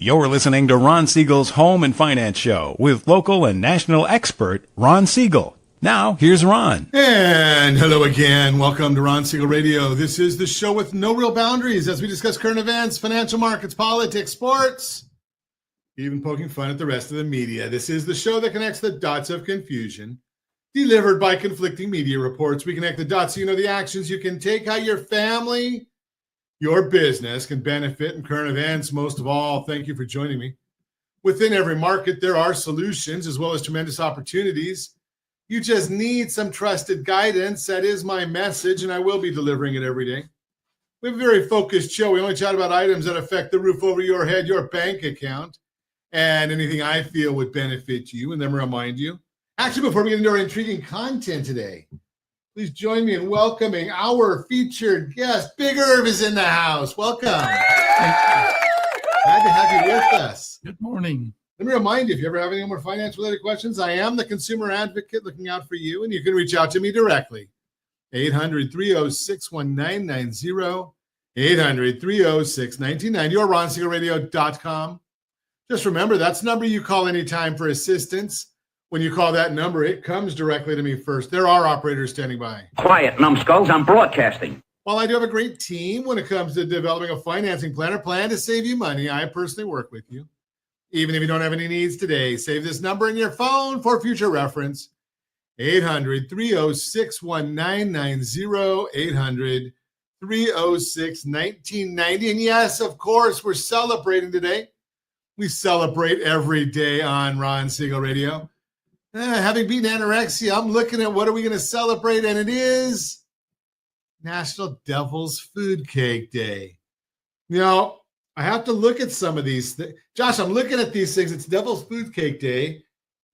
You're listening to Ron Siegel's Home and Finance Show with local and national expert Ron Siegel. Now, here's Ron. And hello again. Welcome to Ron Siegel Radio. This is the show with no real boundaries as we discuss current events, financial markets, politics, sports, even poking fun at the rest of the media. This is the show that connects the dots of confusion, delivered by conflicting media reports. We connect the dots so you know the actions you can take, how your family, your business can benefit in current events. Most of all, thank you for joining me. Within every market, there are solutions as well as tremendous opportunities. You just need some trusted guidance. That is my message, and I will be delivering it every day. We have a very focused show. We only chat about items that affect the roof over your head, your bank account, and anything I feel would benefit you and then remind you. Actually, before we get into our intriguing content today, please join me in welcoming our featured guest. Big Irv is in the house. Welcome. Glad to have you with us. Good morning. Let me remind you, if you ever have any more finance-related questions, I am the consumer advocate looking out for you, and you can reach out to me directly. 800-306-1990, 800-306-1990, or RonSiegelRadio.com. Just remember, that's the number you call anytime for assistance. When you call that number, it comes directly to me first. There are operators standing by. Quiet, numbskulls. I'm broadcasting. While I do have a great team when it comes to developing a financing plan or plan to save you money, I personally work with you. Even if you don't have any needs today, save this number in your phone for future reference. 800-306-1990, 800-306-1990. And yes, of course, we're celebrating today. We celebrate every day on Ron Siegel Radio. Having beaten anorexia, I'm looking at what are we going to celebrate, and it is National Devil's Food Cake Day. You know, I have to look at some of these things. Josh, I'm looking at these things. It's Devil's Food Cake Day,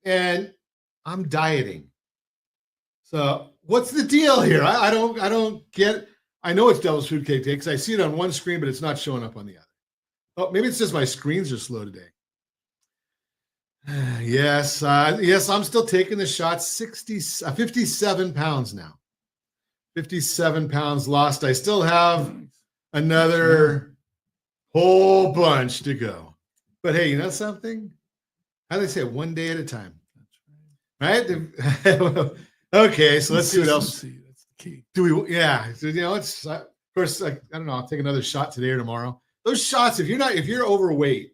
and I'm dieting. So what's the deal here? I don't get. I know it's Devil's Food Cake Day because I see it on one screen, but it's not showing up on the other. Oh, maybe it's just my screens are slow today. Yes, I'm still taking the shot. 57 pounds now. 57 pounds lost. I still have another whole bunch to go. But hey, you know something? How do they say? One day at a time. Right? Okay, so let's see what else. That's the key. Do we? Yeah. So, you know, it's of course. I don't know. I'll take another shot today or tomorrow. Those shots, if you're overweight,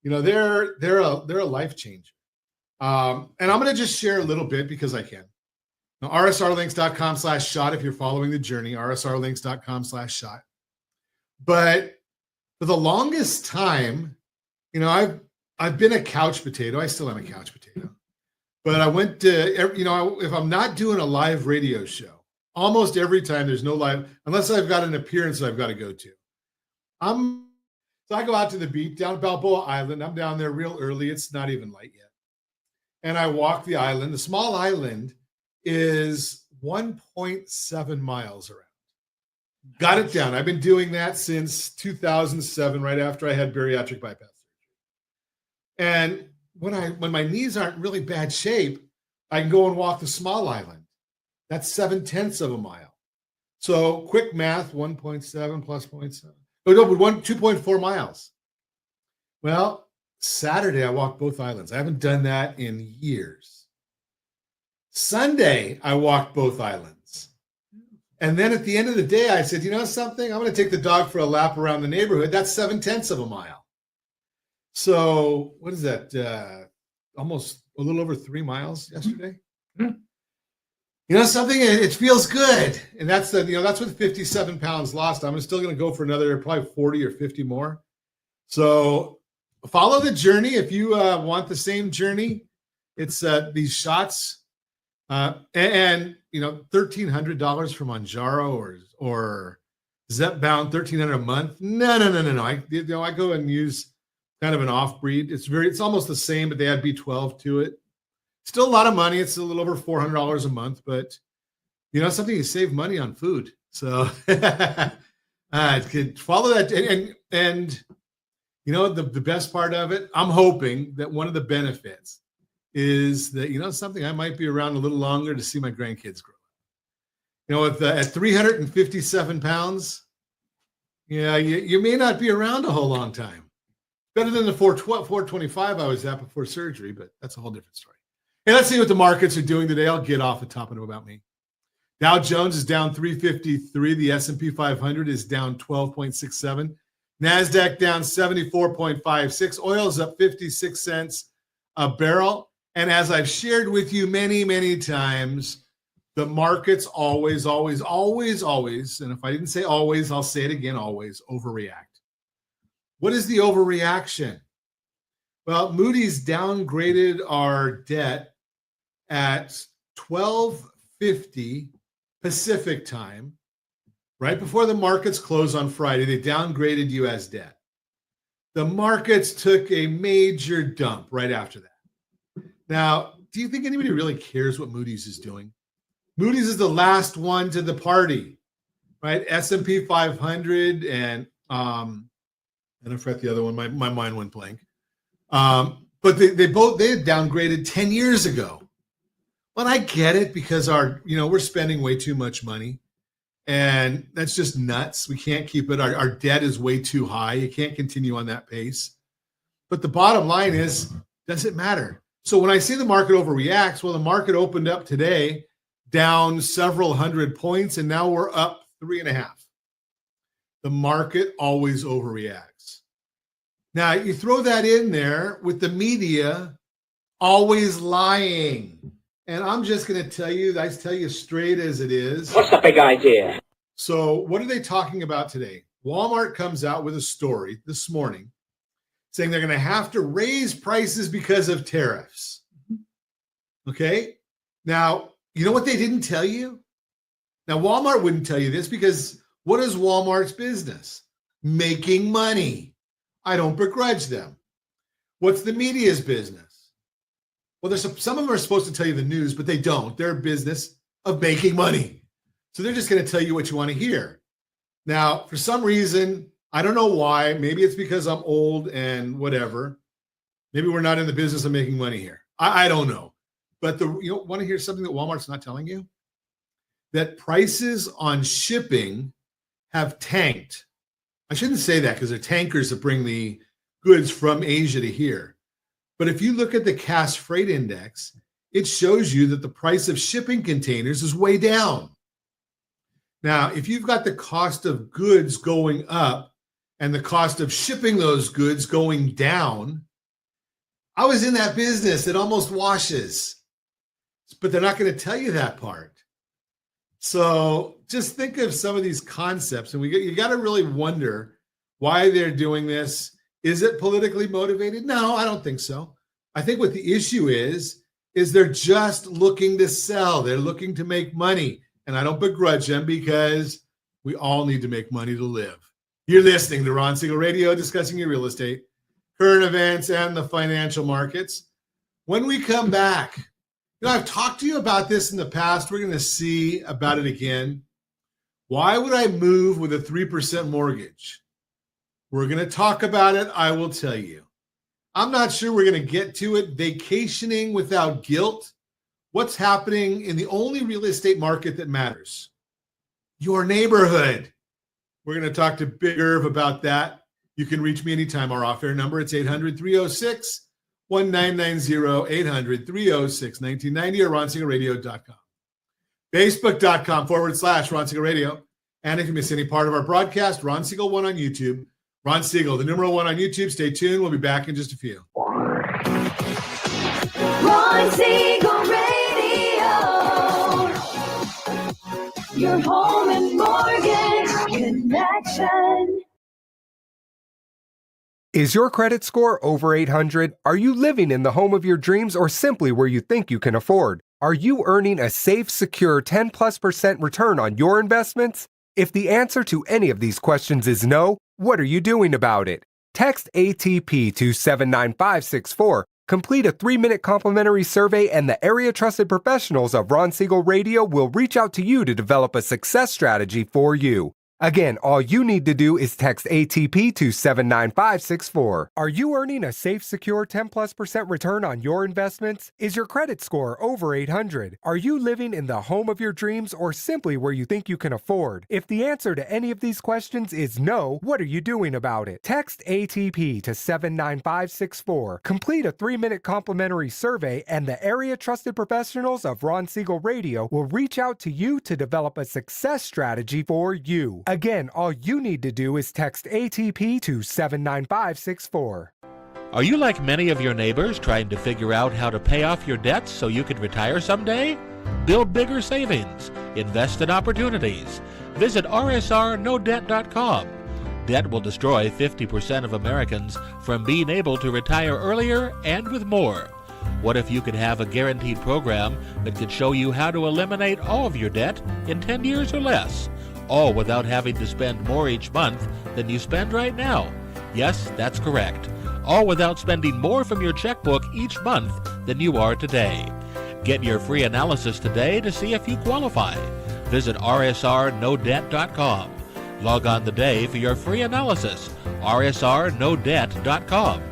you know they're a life changer. And I'm going to just share a little bit because I can. Now, rsrlinks.com/shot if you're following the journey. rsrlinks.com/shot. But for the longest time, you know, I've been a couch potato. I still am a couch potato. But I went to, you know, if I'm not doing a live radio show, almost every time there's no live, unless I've got an appearance that I've got to go to. So I go out to the beach down Balboa Island. I'm down there real early. It's not even light yet. And I walk the island. The small island is 1.7 miles around. Got it down. I've been doing that since 2007, right after I had bariatric bypass surgery. And when my knees aren't really bad shape, I can go and walk the small island. That's 0.7 of a mile. So quick math, 1.7 plus 0.7. Oh, no, 2.4 miles. Well, Saturday, I walked both islands. I haven't done that in years. Sunday, I walked both islands. And then at the end of the day, I said, you know something? I'm going to take the dog for a lap around the neighborhood. That's 0.7 of a mile. So what is that? Almost a little over 3 miles yesterday. Mm-hmm. You know something? It feels good, and that's with 57 pounds lost. I'm still going to go for another probably 40 or 50 more. So follow the journey if you want the same journey. It's these shots, and you know, $1,300 from Manjaro or Zepbound, $1,300 a month. No. I go and use kind of an off breed. It's almost the same, but they add B12 to it. Still a lot of money. It's a little over $400 a month, but you know something, you save money on food. So could follow that. And you know, the best part of it, I'm hoping that one of the benefits is that, you know something, I might be around a little longer to see my grandkids grow up. You know, at 357 pounds, yeah, you may not be around a whole long time. Better than the 425 I was at before surgery, but that's a whole different story. Hey, let's see what the markets are doing today. I'll get off the top of it about me. Dow Jones is down 353. The S&P 500 is down 12.67. NASDAQ down 74.56. Oil is up 56 cents a barrel. And as I've shared with you many, many times, the markets always, and if I didn't say always, I'll say it again, always overreact. What is the overreaction? Well, Moody's downgraded our debt at 12:50 Pacific time, right before the markets close on Friday. They downgraded U.S. debt. The markets took a major dump right after that. Now, do you think anybody really cares what Moody's is doing? Moody's is the last one to the party, right? S&P 500 and I forgot the other one. My mind went blank. But they had downgraded 10 years ago. But I get it because we're spending way too much money, and that's just nuts. We can't keep it. Our debt is way too high. You can't continue on that pace. But the bottom line is, does it matter? So when I say the market overreacts, well, the market opened up today down several hundred points, and now we're up 3.5. The market always overreacts. Now, you throw that in there with the media always lying. And I'm just going to tell you straight as it is. What's the big idea? So what are they talking about today? Walmart comes out with a story this morning saying they're going to have to raise prices because of tariffs. Okay? Now, you know what they didn't tell you? Now, Walmart wouldn't tell you this because what is Walmart's business? Making money. I don't begrudge them. What's the media's business? Well, there's some of them are supposed to tell you the news, but they don't. They're a business of making money. So they're just going to tell you what you want to hear. Now, for some reason, I don't know why. Maybe it's because I'm old and whatever. Maybe we're not in the business of making money here. I don't know. But want to hear something that Walmart's not telling you? That prices on shipping have tanked. I shouldn't say that because they're tankers that bring the goods from Asia to here. But if you look at the Cass Freight Index, it shows you that the price of shipping containers is way down. Now, if you've got the cost of goods going up and the cost of shipping those goods going down, I was in that business. It almost washes. But they're not going to tell you that part. So just think of some of these concepts, and you got to really wonder why they're doing this. Is it politically motivated? No, I don't think so. I think what the issue is they're just looking to sell. They're looking to make money. And I don't begrudge them because we all need to make money to live. You're listening to Ron Siegel Radio, discussing your real estate, current events, and the financial markets. When we come back, I've talked to you about this in the past. We're going to see about it again. Why would I move with a 3% mortgage? We're going to talk about it. I will tell you. I'm not sure we're going to get to it. Vacationing without guilt. What's happening in the only real estate market that matters? Your neighborhood. We're going to talk to Big Irv about that. You can reach me anytime. Our off-air number, it's 800-306-1990, 800-306-1990, or ronsiegelradio.com. Facebook.com/Ron Siegel Radio. And if you miss any part of our broadcast, Ron Siegel 1 on YouTube. Ron Siegel, the number 1 on YouTube. Stay tuned. We'll be back in just a few. Ron Siegel Radio, your home and mortgage connection. Is your credit score over 800? Are you living in the home of your dreams or simply where you think you can afford? Are you earning a safe, secure 10+% return on your investments? If the answer to any of these questions is no, what are you doing about it? Text ATP to 79564. Complete a 3-minute complimentary survey, and the area trusted professionals of Ron Siegel Radio will reach out to you to develop a success strategy for you. Again, all you need to do is text ATP to 79564. Are you earning a safe, secure 10+% return on your investments? Is your credit score over 800? Are you living in the home of your dreams or simply where you think you can afford? If the answer to any of these questions is no, what are you doing about it? Text ATP to 79564. Complete a 3-minute complimentary survey, and the area trusted professionals of Ron Siegel Radio will reach out to you to develop a success strategy for you. Again, all you need to do is text ATP to 79564. Are you like many of your neighbors trying to figure out how to pay off your debts so you can retire someday? Build bigger savings. Invest in opportunities. Visit rsrnodebt.com. Debt will destroy 50% of Americans from being able to retire earlier and with more. What if you could have a guaranteed program that could show you how to eliminate all of your debt in 10 years or less? All without having to spend more each month than you spend right now. Yes, that's correct. All without spending more from your checkbook each month than you are today. Get your free analysis today to see if you qualify. Visit rsrnodebt.com. Log on today for your free analysis. rsrnodebt.com.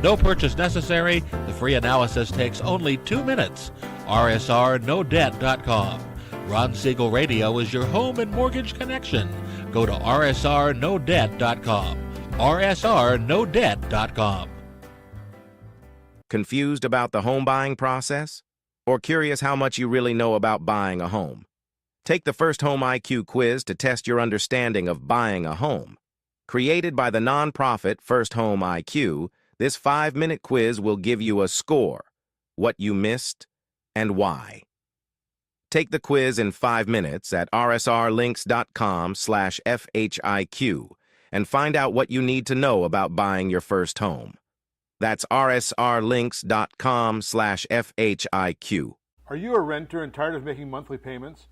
No purchase necessary. The free analysis takes only 2 minutes. rsrnodebt.com. Ron Siegel Radio is your home and mortgage connection. Go to rsrnodebt.com. rsrnodebt.com. Confused about the home buying process? Or curious how much you really know about buying a home? Take the First Home IQ quiz to test your understanding of buying a home. Created by the nonprofit First Home IQ, this 5-minute quiz will give you a score, what you missed, and why. Take the quiz in 5 minutes at rsrlinks.com/FHIQ and find out what you need to know about buying your first home. That's rsrlinks.com/FHIQ. Are you a renter and tired of making monthly payments?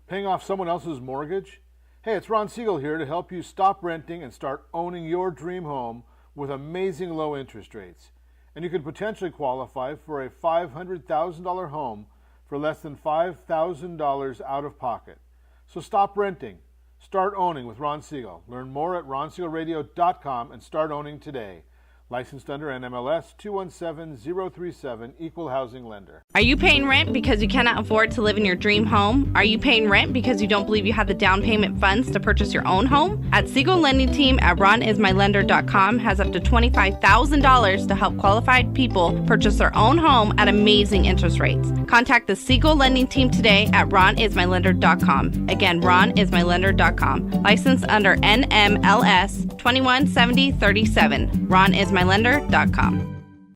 Paying off someone else's mortgage? Hey, it's Ron Siegel here to help you stop renting and start owning your dream home with amazing low interest rates. And you could potentially qualify for a $500,000 home for less than $5,000 out of pocket. So stop renting. Start owning with Ron Siegel. Learn more at ronsiegelradio.com and start owning today. Licensed under NMLS 217037, Equal Housing Lender. Are you paying rent because you cannot afford to live in your dream home? Are you paying rent because you don't believe you have the down payment funds to purchase your own home? At Siegel Lending Team at ronismylender.com has up to $25,000 to help qualified people purchase their own home at amazing interest rates. Contact the Siegel Lending Team today at ronismylender.com. Again, ronismylender.com. Licensed under NMLS 217037. ronismylender.com.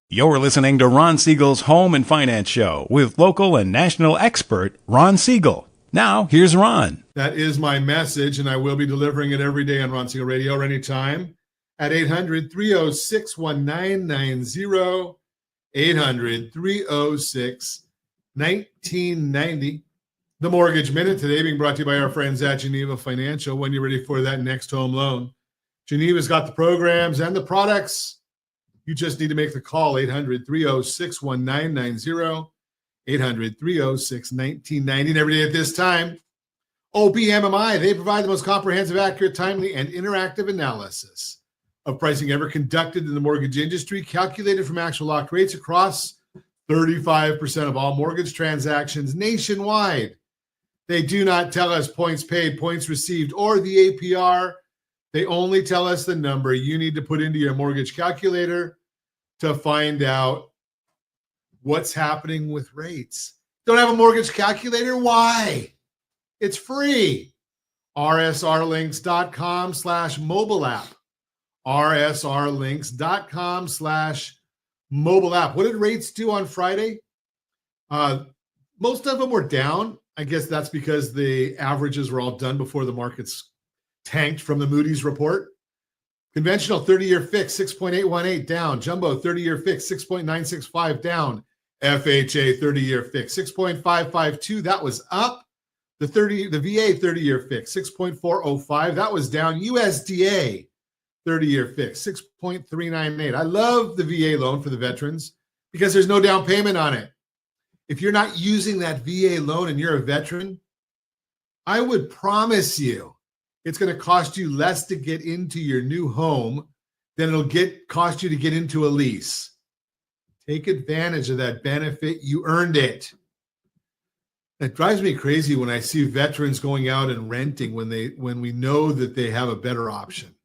You're listening to Ron Siegel's Home and Finance Show with local and national expert Ron Siegel. Now, here's Ron. That is my message, and I will be delivering it every day on Ron Siegel Radio or anytime at 800-306-1990, 800-306-1990. The Mortgage Minute today being brought to you by our friends at Geneva Financial. When you're ready for that next home loan, Geneva's got the programs and the products. You just need to make the call, 800-306-1990, 800-306-1990. And every day at this time, OBMMI, they provide the most comprehensive, accurate, timely, and interactive analysis of pricing ever conducted in the mortgage industry, calculated from actual locked rates across 35% of all mortgage transactions nationwide. They do not tell us points paid, points received, or the APR. They only tell us the number you need to put into your mortgage calculator to find out what's happening with rates. Don't have a mortgage calculator? Why? It's free. rsrlinks.com/mobile app. rsrlinks.com/mobile app. What did rates do on Friday? Most of them were down. I guess that's because the averages were all done before the markets tanked from the Moody's report. Conventional 30-year fix, 6.818 down. Jumbo 30-year fix, 6.965 down. FHA 30-year fix, 6.552. That was up. The VA 30-year fix, 6.405. That was down. USDA 30-year fix, 6.398. I love the VA loan for the veterans because there's no down payment on it. If you're not using that VA loan and you're a veteran, I would promise you it's going to cost you less to get into your new home than it'll cost you to get into a lease. Take advantage of that benefit. You earned it. It drives me crazy when I see veterans going out and renting when we know that they have a better option.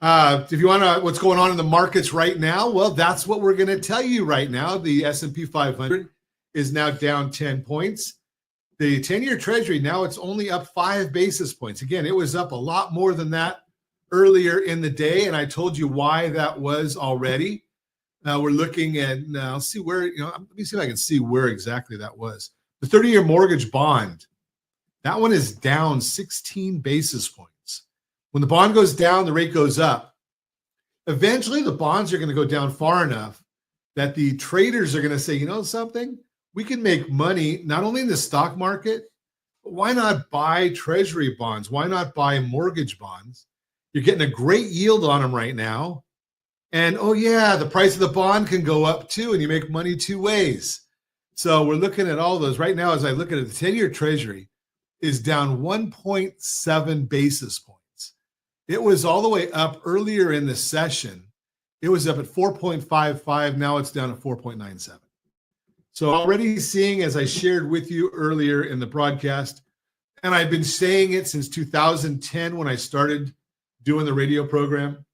If you want to, what's going on in the markets right now? Well, that's what we're going to tell you right now. The S&P 500 is now down 10 points. The 10-year Treasury, now it's only up 5 basis points. Again, it was up a lot more than that earlier in the day, and I told you why that was already. We're looking at, I'll see where, let me see if I can see where exactly that was. The 30-year mortgage bond, that one is down 16 basis points. When the bond goes down, the rate goes up. Eventually, the bonds are going to go down far enough that the traders are going to say, you know something? We can make money not only in the stock market, but why not buy treasury bonds? Why not buy mortgage bonds? You're getting a great yield on them right now. And, oh, yeah, the price of the bond can go up too, and you make money 2 ways. So we're looking at all those. Right now, as I look at it, the 10-year Treasury is down 1.7 basis points. It was all the way up earlier in the session. It was up at 4.55. Now it's down at 4.97. So already seeing, as I shared with you earlier in the broadcast, and I've been saying it since 2010 when I started doing the radio program,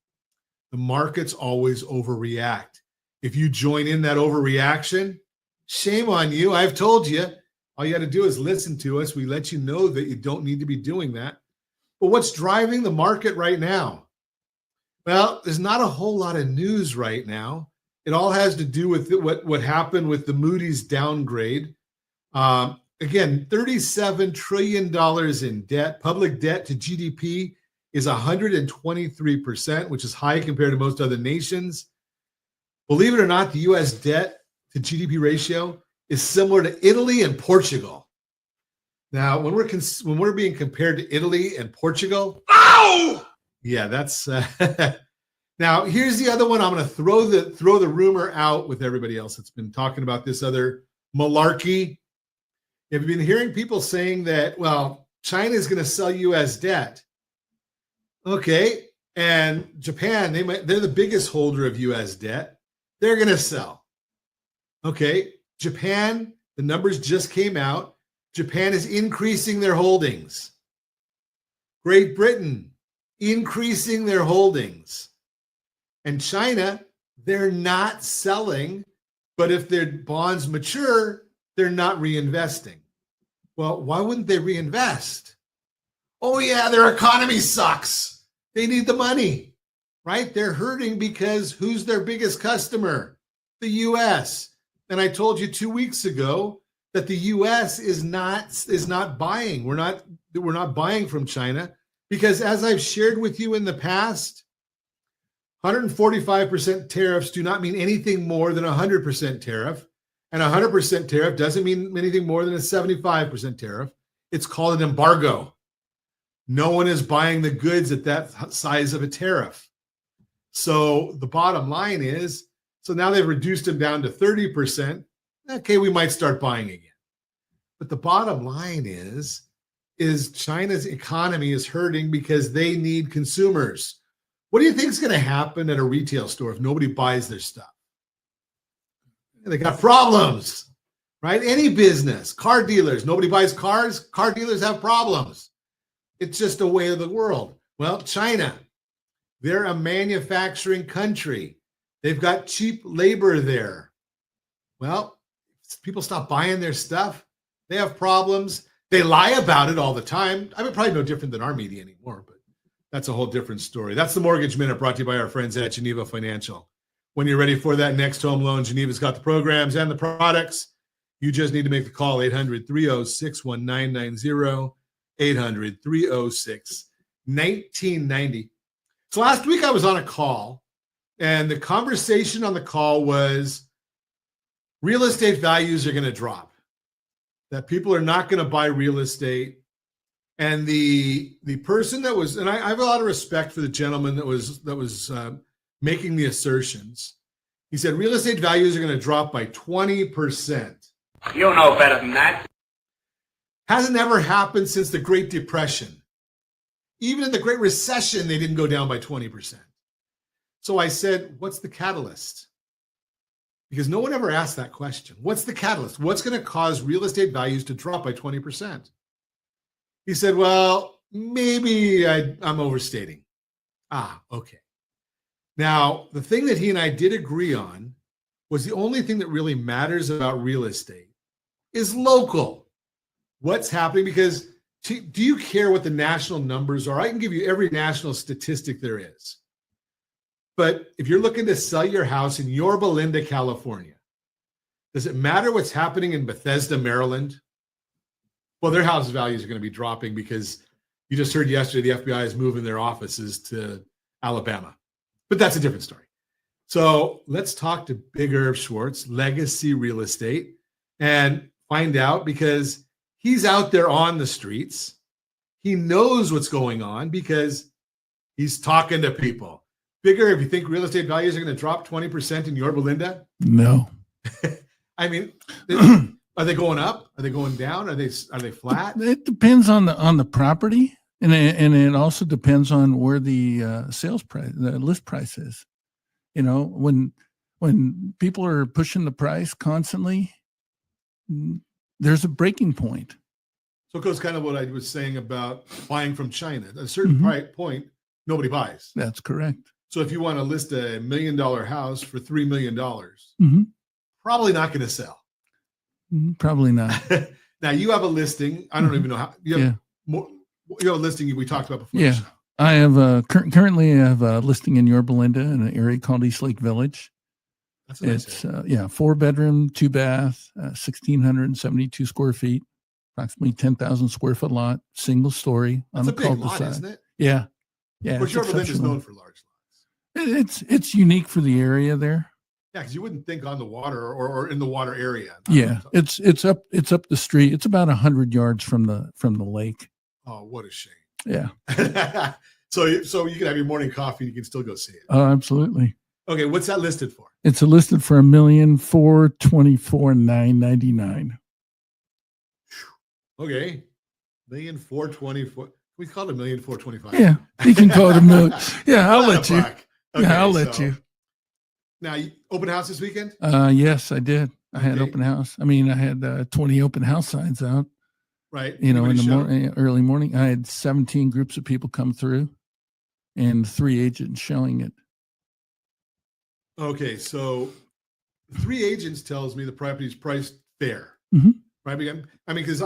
the markets always overreact. If you join in that overreaction, shame on you. I've told you. All you got to do is listen to us. We let you know that you don't need to be doing that. But what's driving the market right now? Well, there's not a whole lot of news right now. It all has to do with what happened with the Moody's downgrade. Again, $37 trillion in debt. Public debt to GDP is 123%, which is high compared to most other nations. Believe it or not, the U.S. debt to GDP ratio is similar to Italy and Portugal. Now, when we're being compared to Italy and Portugal, ow! Yeah, that's now, here's the other one. I'm going to throw the rumor out with everybody else that's been talking about this other malarkey. Have you been hearing people saying that, well, China is going to sell U.S. debt? Okay. And Japan, they're the biggest holder of U.S. debt. They're going to sell. Okay. Japan, the numbers just came out. Japan is increasing their holdings. Great Britain, increasing their holdings. And China, they're not selling, but if their bonds mature, they're not reinvesting. Well, why wouldn't they reinvest? Oh, yeah, their economy sucks. They need the money, right? They're hurting because who's their biggest customer? The U.S. And I told you 2 weeks ago that the U.S. is not buying. We're not buying from China because, as I've shared with you in the past, 145% tariffs do not mean anything more than a 100% tariff. And a 100% tariff doesn't mean anything more than a 75% tariff. It's called an embargo. No one is buying the goods at that size of a tariff. So the bottom line is, so now they've reduced them down to 30%. Okay, we might start buying again. But the bottom line is China's economy is hurting because they need consumers. What do you think is going to happen at a retail store if nobody buys their stuff? They got problems, right? Any business, car dealers, nobody buys cars. Car dealers have problems. It's just a way of the world. Well, China, they're a manufacturing country. They've got cheap labor there. Well, people stop buying their stuff. They have problems. They lie about it all the time. I mean, probably no different than our media anymore, but that's a whole different story. That's the Mortgage Minute brought to you by our friends at Geneva Financial. When you're ready for that next home loan, Geneva's got the programs and the products. You just need to make the call, 800-306-1990, 800-306-1990. So last week I was on a call, and the conversation on the call was real estate values are going to drop, that people are not going to buy real estate. And the person that was, and I have a lot of respect for the gentleman that was making the assertions. He said real estate values are going to drop by 20%. You know better than that. Hasn't ever happened since the Great Depression. Even in the Great Recession, they didn't go down by 20%. So I said, what's the catalyst? Because no one ever asked that question. What's the catalyst? What's going to cause real estate values to drop by 20%? He said, well, maybe I'm overstating. Okay. Now, the thing that he and I did agree on was the only thing that really matters about real estate is local. What's happening? Because do you care what the national numbers are? I can give you every national statistic there is. But if you're looking to sell your house in Yorba Linda, California, does it matter what's happening in Bethesda, Maryland? Well, their house values are going to be dropping because you just heard yesterday the FBI is moving their offices to Alabama. But that's a different story. So let's talk to Big Irv Schwartz, Legacy Real Estate, and find out, because he's out there on the streets. He knows what's going on because he's talking to people. Big Irv, you think real estate values are going to drop 20% in Yorba Linda? No. I mean, are they going up? Are they going down? Are they flat? It depends on the property, and it also depends on where the sales price, the list price is. You know, when people are pushing the price constantly, there's a breaking point. So it goes kind of what I was saying about buying from China. At a certain point, nobody buys. That's correct. So if you want to list $1 million house for $3 million, probably not going to sell. Probably not. Now you have a listing. I don't even know how you have you have a listing we talked about before. Yeah, I have currently I have a listing in Yorba Linda in an area called East Lake Village. That's a nice It's 4 bedroom, 2 bath, 1,672 square feet, approximately 10,000 square foot lot, single story on That's the a big lot, cul-de-sac. isn't it? Yeah. But Yorba Linda is known for large lots. It's unique for the area there. Yeah, because you wouldn't think on the water or in the water area. Yeah, it's up the street. It's about 100 yards from the lake. Oh, what a shame. Yeah. So you can have your morning coffee and you can still go see it. Oh, absolutely. Okay, what's that listed for? It's listed for $1,424,999. Okay, $1,424,000. We call it $1,425,000. Yeah, you can call it $1 million. Yeah, I'll let you. Okay, Yeah, I'll let you. Now, open house this weekend? Yes, I did. I had open house. I mean, I had 20 open house signs out. Right. You know, in the morning, early morning, I had 17 groups of people come through, and 3 agents showing it. Okay, so 3 agents tells me the property is priced fair, right? I mean, because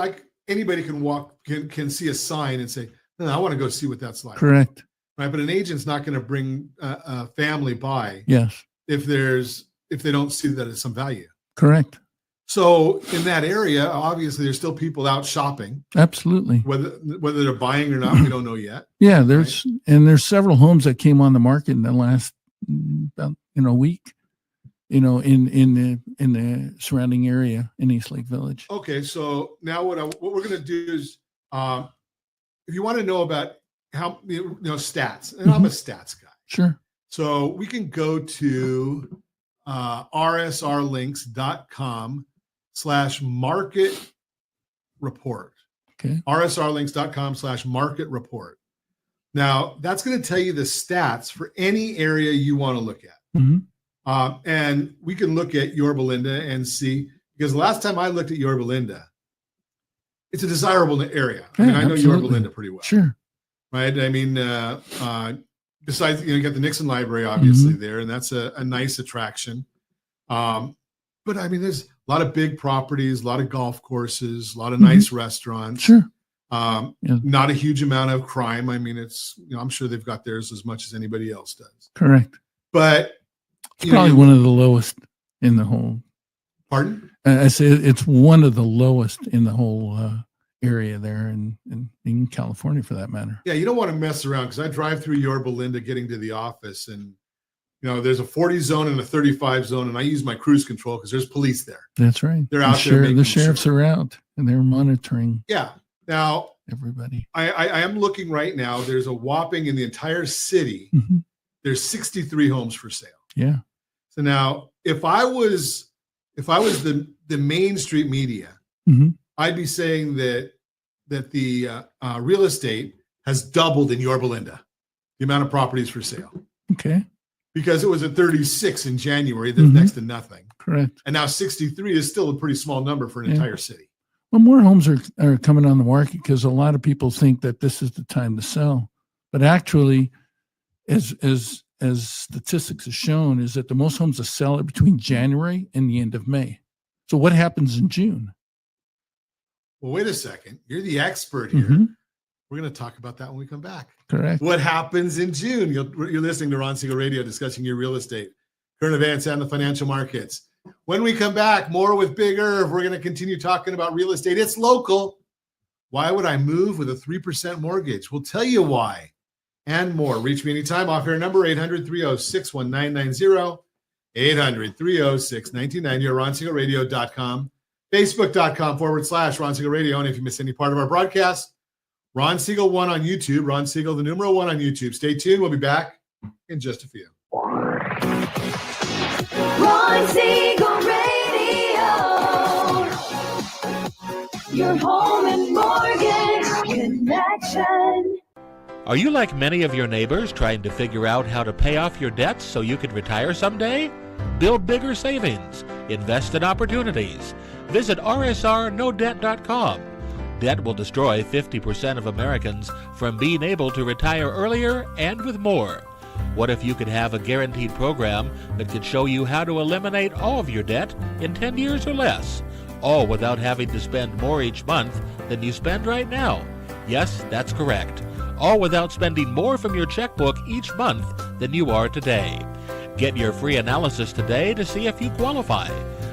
anybody can see a sign and say, "No, I want to go see what that's like." Correct. Right, but an agent's not going to bring a family by. Yes. If they don't see that it's some value. Correct. So in that area, obviously, there's still people out shopping. Absolutely. Whether they're buying or not, we don't know yet. Yeah, there's several homes that came on the market in the last week. You know, in the surrounding area in East Lake Village. Okay, so now what we're going to do is, if you want to know about how stats, and I'm a stats guy. Sure. So we can go to rsrlinks.com/market report. Okay. rsrlinks.com/market report. Now that's going to tell you the stats for any area you want to look at. And we can look at Yorba Linda and see, because the last time I looked at Yorba Linda, it's a desirable area. I mean, I know Yorba Linda pretty well. Sure. Right. I mean, besides, you got the Nixon Library, obviously, there, and that's a nice attraction. But I mean, there's a lot of big properties, a lot of golf courses, a lot of nice restaurants. Sure. Not a huge amount of crime. I mean, it's, I'm sure they've got theirs as much as anybody else does. Correct. But it's probably one of the lowest in the whole. Pardon? I say it's one of the lowest in the whole area there in California, for that matter. Yeah, you don't want to mess around, because I drive through Yorba Linda getting to the office, and there's a 40 zone and a 35 zone, and I use my cruise control because there's police there. That's right. They're out there. The sheriffs are out and they're monitoring. Yeah. Now everybody. I am looking right now. There's a whopping in the entire city. There's 63 homes for sale. Yeah. So now, if I was the Main Street media, I'd be saying that the real estate has doubled in Yorba Linda, the amount of properties for sale. Okay. Because it was at 36 in January, that's next to nothing. Correct. And now 63 is still a pretty small number for an entire city. Well, more homes are coming on the market because a lot of people think that this is the time to sell. But actually, as statistics have shown, is that the most homes are sell between January and the end of May. So what happens in June? Well, wait a second. You're the expert here. Mm-hmm. We're going to talk about that when we come back. Correct. What happens in June? You're listening to Ron Siegel Radio discussing your real estate, current events, and the financial markets. When we come back, more with Big Irv. We're going to continue talking about real estate. It's local. Why would I move with a 3% mortgage? We'll tell you why and more. Reach me anytime. Off air number 800-306-1990, 800-306-1990, or RonSiegelRadio.com, Facebook.com/Ron Siegel Radio. And if you miss any part of our broadcast, Ron Siegel 1 on YouTube, Ron Siegel, the numeral 1 on YouTube. Stay tuned. We'll be back in just a few. Ron Siegel Radio. Your home and mortgage connection. Are you like many of your neighbors trying to figure out how to pay off your debts so you can retire someday? Build bigger savings. Invest in opportunities. Visit rsrnodebt.com. Debt will destroy 50% of Americans from being able to retire earlier and with more. What if you could have a guaranteed program that could show you how to eliminate all of your debt in 10 years or less, all without having to spend more each month than you spend right now? Yes, that's correct. All without spending more from your checkbook each month than you are today. Get your free analysis today to see if you qualify.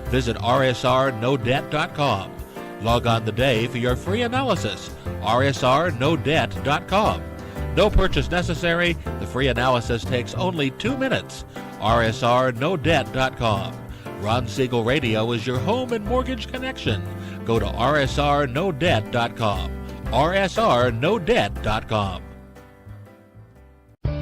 Visit rsrnodebt.com. Log on today for your free analysis, rsrnodebt.com. No purchase necessary. The free analysis takes only 2 minutes. rsrnodebt.com. Ron Siegel Radio is your home and mortgage connection. Go to rsrnodebt.com. rsrnodebt.com.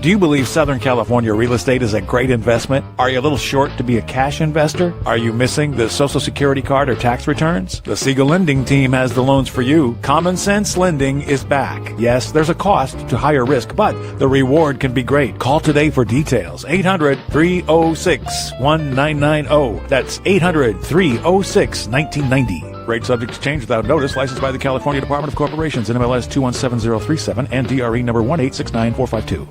Do you believe Southern California real estate is a great investment? Are you a little short to be a cash investor? Are you missing the Social Security card or tax returns? The Siegel Lending Team has the loans for you. Common Sense Lending is back. Yes, there's a cost to higher risk, but the reward can be great. Call today for details. 800-306-1990. That's 800-306-1990. Rate subject to change without notice. Licensed by the California Department of Corporations, NMLS 217037 and DRE number 1869452.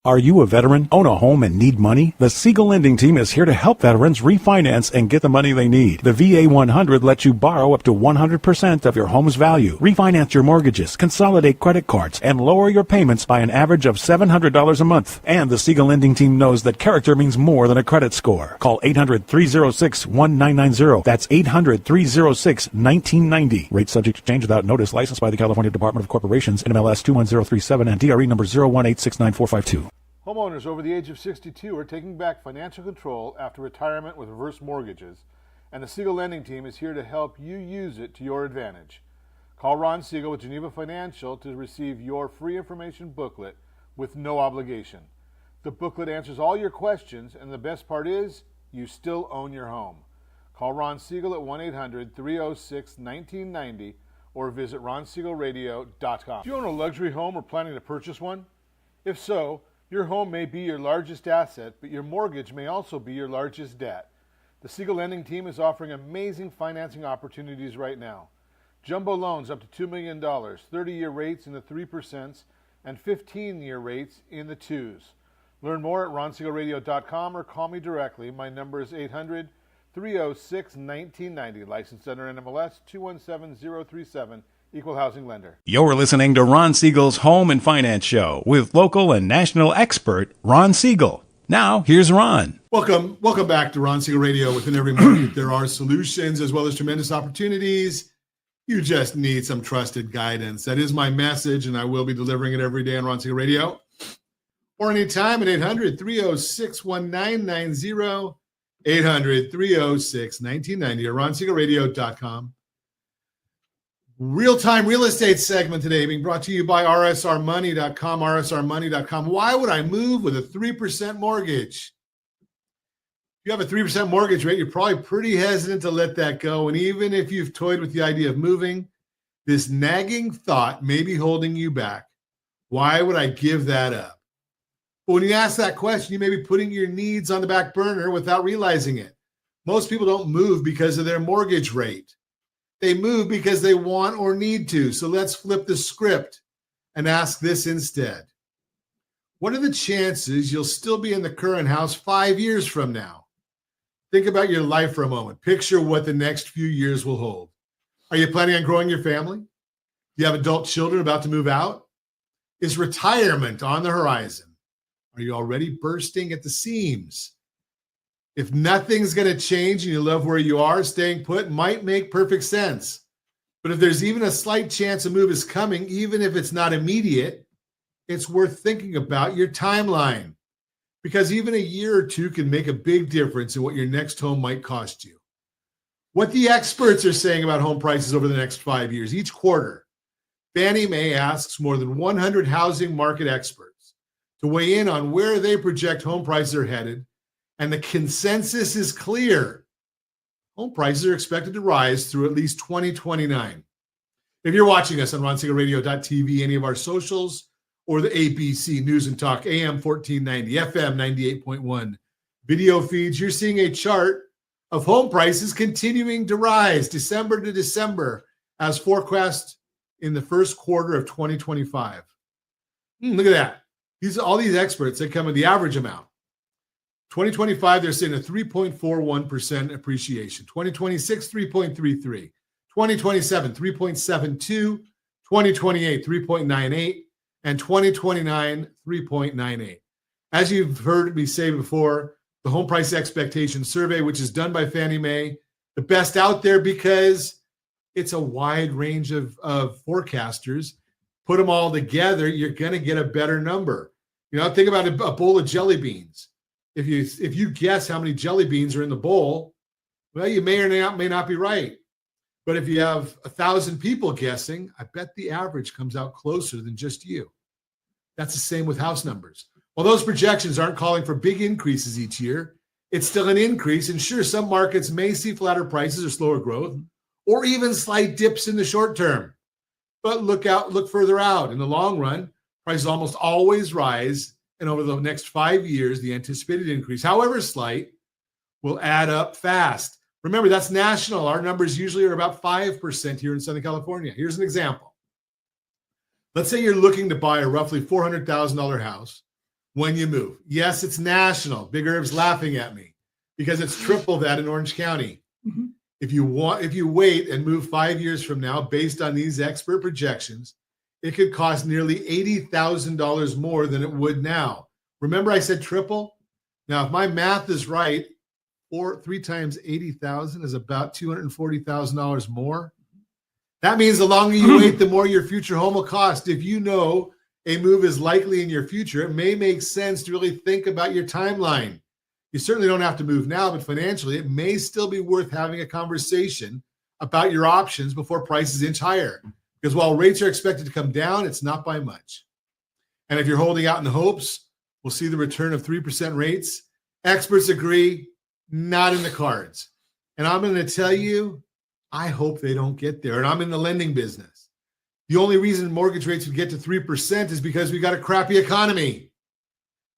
Are you a veteran, own a home, and need money? The Siegel Lending Team is here to help veterans refinance and get the money they need. The VA 100 lets you borrow up to 100% of your home's value, refinance your mortgages, consolidate credit cards, and lower your payments by an average of $700 a month. And the Siegel Lending Team knows that character means more than a credit score. Call 800-306-1990. That's 800-306-1990. Rate subject to change without notice. Licensed by the California Department of Corporations, NMLS 21037 and DRE number 018694452. Homeowners over the age of 62 are taking back financial control after retirement with reverse mortgages, and the Siegel Lending Team is here to help you use it to your advantage. Call Ron Siegel with Geneva Financial to receive your free information booklet with no obligation. The booklet answers all your questions, and the best part is, you still own your home. Call Ron Siegel at 1-800-306-1990 or visit RonSiegelRadio.com. Do you own a luxury home or planning to purchase one? If so, your home may be your largest asset, but your mortgage may also be your largest debt. The Siegel Lending Team is offering amazing financing opportunities right now. Jumbo loans up to $2 million, 30-year rates in the 3% and 15-year rates in the 2s. Learn more at RonSiegelRadio.com or call me directly. My number is 800-306-1990, licensed under NMLS 217037. Equal housing lender. You're listening to Ron Siegel's Home and Finance Show with local and national expert Ron Siegel. Now, here's Ron. Welcome back to Ron Siegel Radio. Within every market, there are solutions as well as tremendous opportunities. You just need some trusted guidance. That is my message, and I will be delivering it every day on Ron Siegel Radio. Or anytime at 800-306-1990, 800-306-1990, or RonSiegelRadio.com. Real-time real estate segment today being brought to you by rsrmoney.com, rsrmoney.com. Why would I move with a 3% mortgage? If you have a 3% mortgage rate, you're probably pretty hesitant to let that go. And even if you've toyed with the idea of moving, this nagging thought may be holding you back. Why would I give that up? But when you ask that question, you may be putting your needs on the back burner without realizing it. Most people don't move because of their mortgage rate. They move because they want or need to. So let's flip the script and ask this instead. What are the chances you'll still be in the current house 5 years from now? Think about your life for a moment. Picture what the next few years will hold. Are you planning on growing your family? Do you have adult children about to move out? Is retirement on the horizon? Are you already bursting at the seams? If nothing's going to change and you love where you are, staying put might make perfect sense. But if there's even a slight chance a move is coming, even if it's not immediate, it's worth thinking about your timeline, because even a year or two can make a big difference in what your next home might cost you. What the experts are saying about home prices over the next 5 years, each quarter, Fannie Mae asks more than 100 housing market experts to weigh in on where they project home prices are headed, and the consensus is clear. Home prices are expected to rise through at least 2029. If you're watching us on RonSiegelRadio.tv, any of our socials, or the ABC News and Talk AM 1490, FM 98.1 video feeds, you're seeing a chart of home prices continuing to rise December to December as forecast in the first quarter of 2025. Look at that. All these experts, they come with the average amount. 2025, they're saying a 3.41% appreciation. 2026, 3.33. 2027, 3.72. 2028, 3.98. And 2029, 3.98. As you've heard me say before, the Home Price Expectation Survey, which is done by Fannie Mae, the best out there because it's a wide range of forecasters. Put them all together, you're going to get a better number. Think about a bowl of jelly beans. If you guess how many jelly beans are in the bowl, well, you may or may not be right. But if you have 1,000 people guessing, I bet the average comes out closer than just you. That's the same with house numbers. While those projections aren't calling for big increases each year, it's still an increase. And sure, some markets may see flatter prices or slower growth, or even slight dips in the short term. But look further out. In the long run, prices almost always rise. And over the next 5 years, the anticipated increase, however slight, will add up fast. Remember, that's national. Our numbers usually are about 5% here in Southern California. Here's an example. Let's say you're looking to buy a roughly $400,000 house when you move. Yes, it's national. Big Herb's laughing at me because it's triple that in Orange County. Mm-hmm. If you wait and move 5 years from now, based on these expert projections, it could cost nearly $80,000 more than it would now. Remember I said triple? Now, if my math is right, 3 times 80,000 is about $240,000 more. That means the longer you wait, the more your future home will cost. If you know a move is likely in your future, it may make sense to really think about your timeline. You certainly don't have to move now, but financially, it may still be worth having a conversation about your options before prices inch higher. Because while rates are expected to come down, it's not by much. And if you're holding out in the hopes we'll see the return of 3% rates, experts agree, not in the cards. And I'm going to tell you, I hope they don't get there. And I'm in the lending business. The only reason mortgage rates would get to 3% is because we got a crappy economy.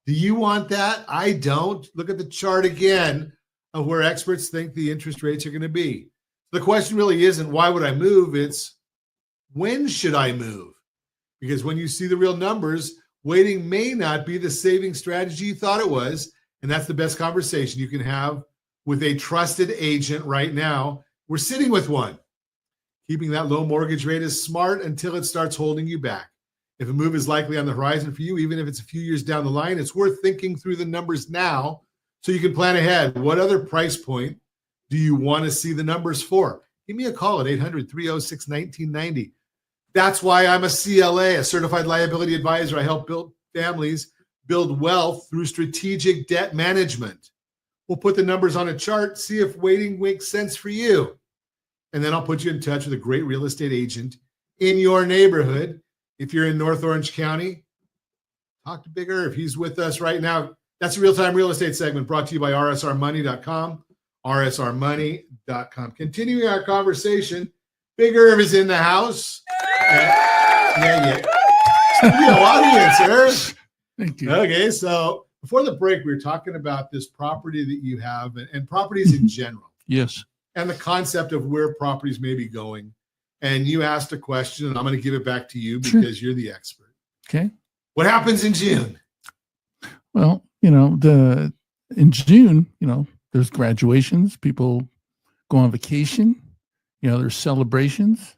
Do you want that? I don't. Look at the chart again of where experts think the interest rates are going to be. The question really isn't why would I move? It's when should I move? Because when you see the real numbers, waiting may not be the saving strategy you thought it was. And that's the best conversation you can have with a trusted agent right now. We're sitting with one. Keeping that low mortgage rate is smart until it starts holding you back. If a move is likely on the horizon for you, even if it's a few years down the line, it's worth thinking through the numbers now so you can plan ahead. What other price point do you want to see the numbers for? Give me a call at 800-306-1990. That's why I'm a CLA, a certified liability advisor. I help families build wealth through strategic debt management. We'll put the numbers on a chart, see if waiting makes sense for you. And then I'll put you in touch with a great real estate agent in your neighborhood. If you're in North Orange County, talk to Big Irv. He's with us right now. That's a real-time real estate segment brought to you by rsrmoney.com, rsrmoney.com. Continuing our conversation, Big Irv is in the house. Yeah. studio audience, sir. Thank you. Okay, so before the break, we were talking about this property that you have and properties in general. Yes. And the concept of where properties may be going. And you asked a question, and I'm going to give it back to you because you're the expert. Okay. What happens in June? Well, in June, there's graduations, people go on vacation, there's celebrations.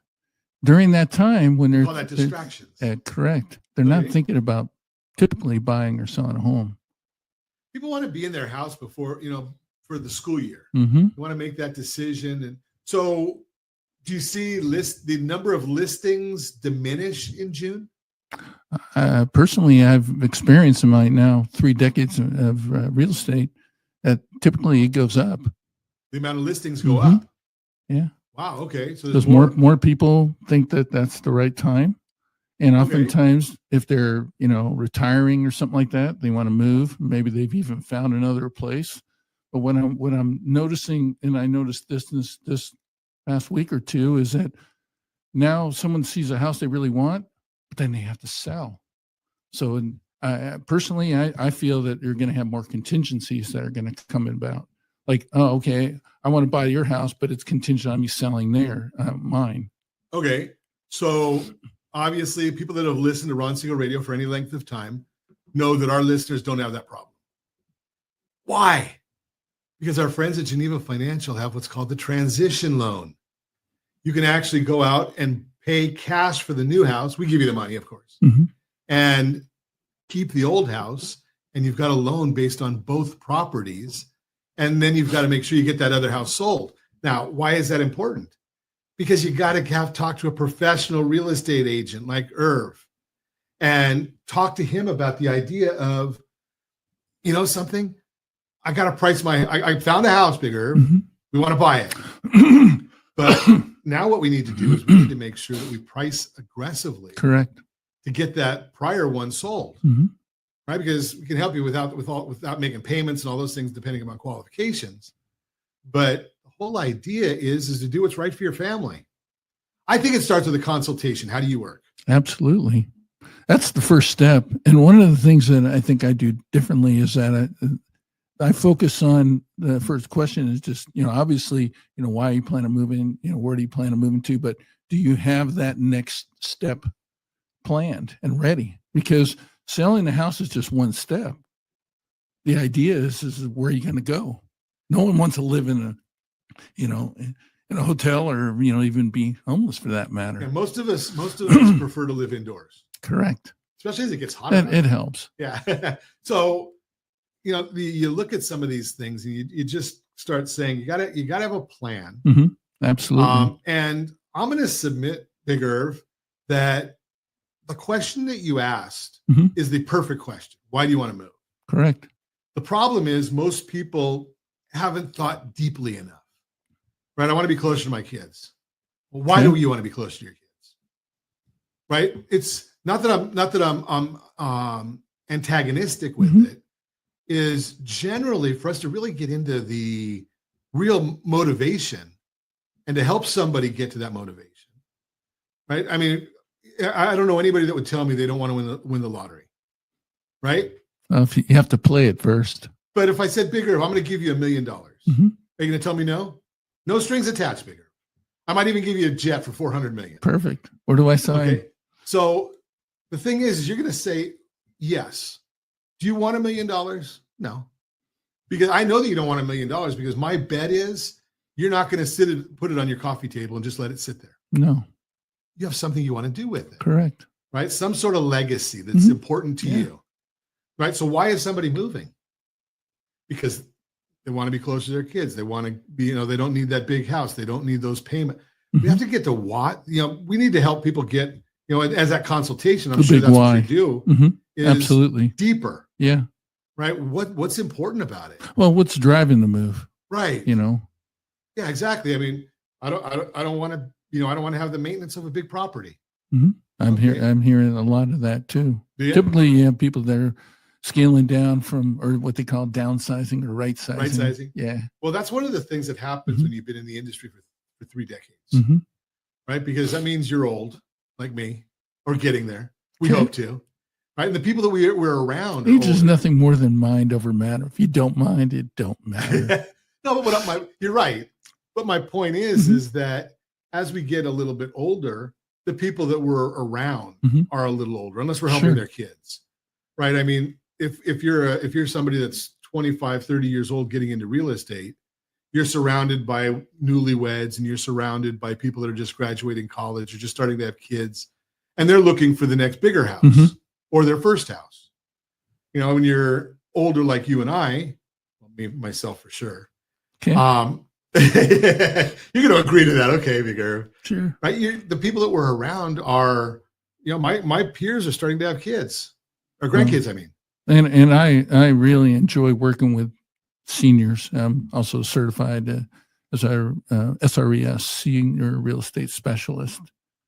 During that time when All that distractions. Correct. They're not thinking about typically buying or selling a home. People want to be in their house before, for the school year. Mm-hmm. You want to make that decision. And so do you see the number of listings diminish in June? Personally, I've experienced in my now 3 decades of real estate that typically it goes up. The amount of listings go up. Yeah. Wow. Okay. So there's more people think that that's the right time. And oftentimes if they're, retiring or something like that, they want to move. Maybe they've even found another place. But what I'm noticing, and I noticed this past week or two, is that now someone sees a house they really want, but then they have to sell. So personally, I feel that you're going to have more contingencies that are going to come about. Like, oh, okay, I want to buy your house, but it's contingent on me selling mine. Okay. So obviously people that have listened to Ron Siegel Radio for any length of time know that our listeners don't have that problem. Why? Because our friends at Geneva Financial have what's called the transition loan. You can actually go out and pay cash for the new house. We give you the money, of course, and keep the old house. And you've got a loan based on both properties. And then you've got to make sure you get that other house sold. Now, why is that important? Because you got to talk to a professional real estate agent like Irv and talk to him about the idea of, something. I got to price I found a house, Big Irv. We want to buy it. But now what we need to do is we need to make sure that we price aggressively. Correct. To get that prior one sold. Right? Because we can help you without making payments and all those things, depending on qualifications. But the whole idea is to do what's right for your family. I think it starts with a consultation. How do you work? Absolutely. That's the first step. And one of the things that I think I do differently is that I focus on the first question is just, obviously, why are you planning on moving? Where do you plan on moving to? But do you have that next step planned and ready? Because selling the house is just one step. The idea is where you're going to go. No one wants to live in a hotel or, even be homeless for that matter. And most of us prefer to live indoors. Correct. Especially as it gets hot. It helps. Yeah. So, you look at some of these things and you just start saying, you gotta have a plan. Absolutely. And I'm going to submit, Big Irv, that the question that you asked is the perfect question. Why do you want to move? Correct. The problem is most people haven't thought deeply enough. Right? I want to be closer to my kids. Well, why do you want to be closer to your kids? Right? It's not that I'm antagonistic with it. Is generally for us to really get into the real motivation and to help somebody get to that motivation. Right? I mean, I don't know anybody that would tell me they don't want to win the lottery, right? If you have to play it first. But if I said, Big Irv, I'm going to give you $1 million, are you going to tell me no? No strings attached, Big Irv. I might even give you a jet for $400 million. Perfect. Where do I sign? Okay. So the thing is you're going to say yes. Do you want $1 million? No, because I know that you don't want $1 million because my bet is you're not going to put it on your coffee table and just let it sit there. No. You have something you want to do with it. Correct. Right? Some sort of legacy that's important to you. Right? So why is somebody moving? Because they want to be closer to their kids. They want to be, they don't need that big house. They don't need those payments. We have to get to what, we need to help people get, as that consultation, I'm sure that's what you do. Is absolutely deeper. Yeah. Right. What's important about it? Well, what's driving the move? Right. Yeah, exactly. I mean, I don't want to, I don't want to have the maintenance of a big property. I'm hearing a lot of that too. Typically you have people that are scaling down from, or what they call downsizing or right sizing. Right sizing. Yeah. Well, that's one of the things that happens when you've been in the industry for 3 decades. Right. Because that means you're old like me or getting there. We hope to. Right. And the people that we're around. Age is nothing more than mind over matter. If you don't mind, it don't matter. No, but you're right. But my point is that as we get a little bit older, the people that we're around are a little older, unless we're helping their kids. Right. I mean, if you're somebody that's 25, 30 years old getting into real estate, you're surrounded by newlyweds and you're surrounded by people that are just graduating college or just starting to have kids, and they're looking for the next bigger house or their first house. You know, when you're older like you and I, me, myself for sure. Okay. You're going to agree to that. Okay, bigger. Sure. Right. The people that we're around are, you know, my peers are starting to have kids or grandkids, I mean. And I really enjoy working with seniors. I'm also certified as a SRES, senior real estate specialist,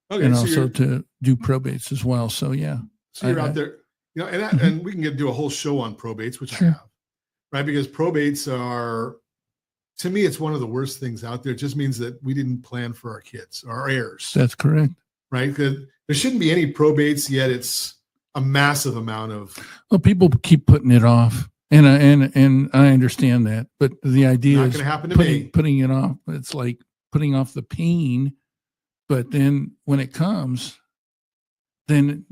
and so also to do probates as well. So yeah. So you're out there, you know, and we can do a whole show on probates, which I have, right? Because probates are, to me, it's one of the worst things out there. It just means that we didn't plan for our kids, our heirs. That's correct. Right? Because there shouldn't be any probates, yet it's a massive amount of. Well, people keep putting it off, and I understand that, but the idea Not is going to happen to me. Putting it off. It's like putting off the pain, but then when it comes, then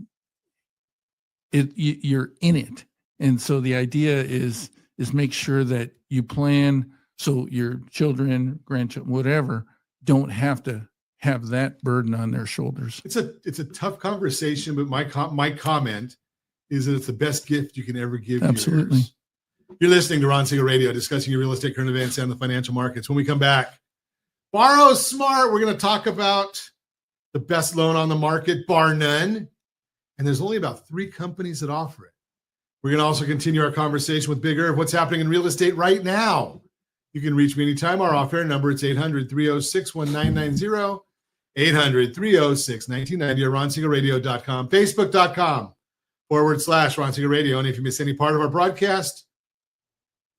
you're in it, and so the idea is make sure that you plan so your children, grandchildren, whatever, don't have to have that burden on their shoulders. It's a tough conversation, but my comment is that it's the best gift you can ever give. Absolutely. You're listening to Ron Siegel Radio, discussing your real estate, current events, and the financial markets. When we come back, Borrow Smart. We're going to talk about the best loan on the market, bar none. And there's only about 3 companies that offer it. We're going to also continue our conversation with Big Irv. What's happening in real estate right now? You can reach me anytime. Our off-air number, it's 800-306-1990, 800-306-1990, or RonSiegelRadio.com, Facebook.com/Ron Siegel Radio. And if you miss any part of our broadcast,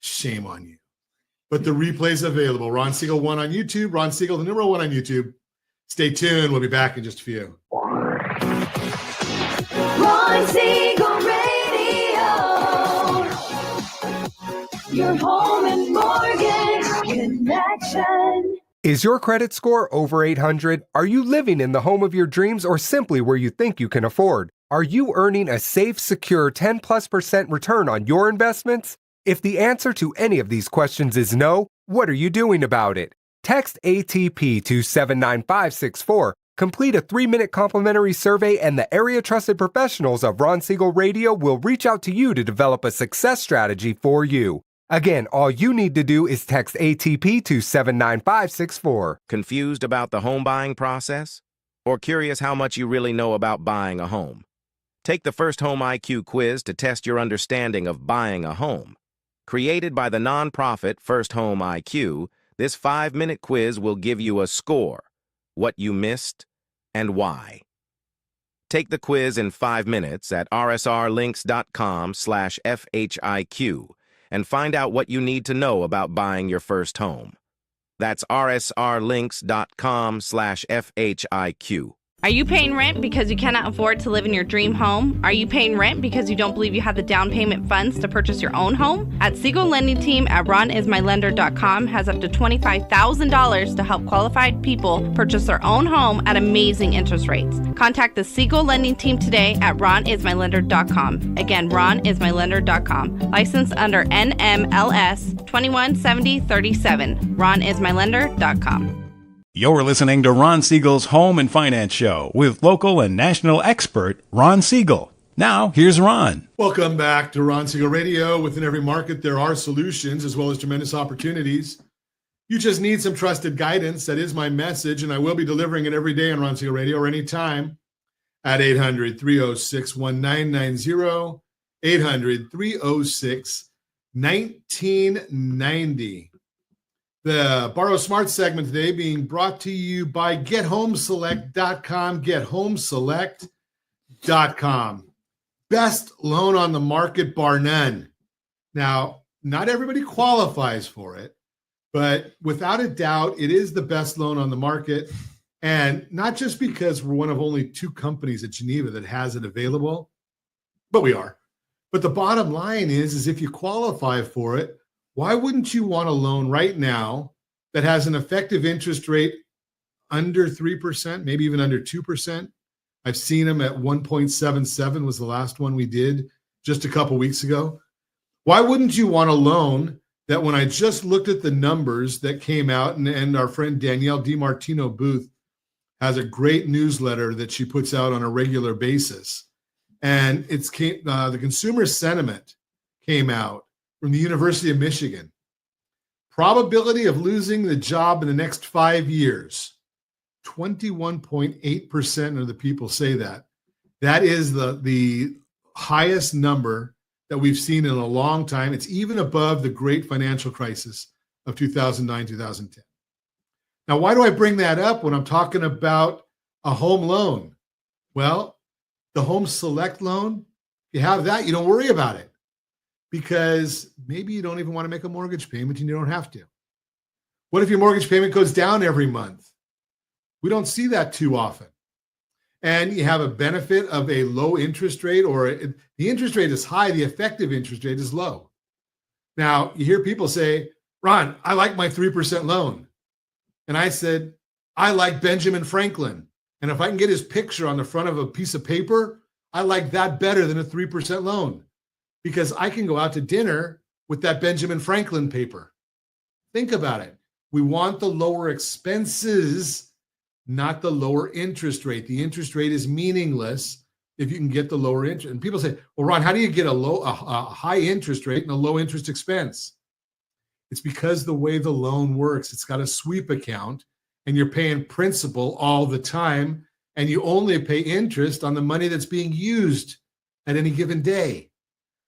shame on you. But the replay's available. Ron Siegel 1 on YouTube, Ron Siegel, the number 1 on YouTube. Stay tuned. We'll be back in just a few. Ron Siegel Radio. Your home and mortgage connection. Is your credit score over 800? Are you living in the home of your dreams or simply where you think you can afford? Are you earning a safe, secure 10+% return on your investments? If the answer to any of these questions is no, what are you doing about it? Text ATP to 79564. Complete a 3-minute complimentary survey, and the area trusted professionals of Ron Siegel Radio will reach out to you to develop a success strategy for you. Again, all you need to do is text ATP to 79564. Confused about the home buying process? Or curious how much you really know about buying a home? Take the First Home IQ quiz to test your understanding of buying a home. Created by the nonprofit First Home IQ, this 5-minute quiz will give you a score, what you missed, and why. Take the quiz in 5 minutes at rsrlinks.com/FHIQ and find out what you need to know about buying your first home. That's rsrlinks.com/FHIQ. Are you paying rent because you cannot afford to live in your dream home? Are you paying rent because you don't believe you have the down payment funds to purchase your own home? At Siegel Lending Team at RonIsMyLender.com has up to $25,000 to help qualified people purchase their own home at amazing interest rates. Contact the Siegel Lending Team today at RonIsMyLender.com. Again, RonIsMyLender.com. Licensed under NMLS 217037. RonIsMyLender.com. You're listening to Ron Siegel's Home and Finance Show with local and national expert Ron Siegel. Now, here's Ron. Welcome back to Ron Siegel Radio. Within every market, there are solutions as well as tremendous opportunities. You just need some trusted guidance. That is my message, and I will be delivering it every day on Ron Siegel Radio or anytime at 800-306-1990, 800-306-1990. The Borrow Smart segment today being brought to you by GetHomeSelect.com, GetHomeSelect.com. Best loan on the market, bar none. Now, not everybody qualifies for it, but without a doubt, it is the best loan on the market. And not just because we're one of only 2 companies at Geneva that has it available, but we are. But the bottom line is if you qualify for it, why wouldn't you want a loan right now that has an effective interest rate under 3%, maybe even under 2%? I've seen them at 1.77 was the last one we did just a couple weeks ago. Why wouldn't you want a loan that, when I just looked at the numbers that came out, and our friend Danielle DiMartino Booth has a great newsletter that she puts out on a regular basis. And the consumer sentiment came out from the University of Michigan. Probability of losing the job in the next 5 years. 21.8% of the people say that. That is the highest number that we've seen in a long time. It's even above the great financial crisis of 2009, 2010. Now, why do I bring that up when I'm talking about a home loan? Well, the Home Select loan, if you have that, you don't worry about it, because maybe you don't even want to make a mortgage payment and you don't have to. What if your mortgage payment goes down every month? We don't see that too often. And you have a benefit of a low interest rate, or the interest rate is high, the effective interest rate is low. Now, you hear people say, Ron, I like my 3% loan. And I said, I like Benjamin Franklin. And if I can get his picture on the front of a piece of paper, I like that better than a 3% loan, because I can go out to dinner with that Benjamin Franklin paper. Think about it. We want the lower expenses, not the lower interest rate. The interest rate is meaningless if you can get the lower interest. And people say, well, Ron, how do you get a high interest rate and a low interest expense? It's because the way the loan works, it's got a sweep account and you're paying principal all the time, and you only pay interest on the money that's being used at any given day.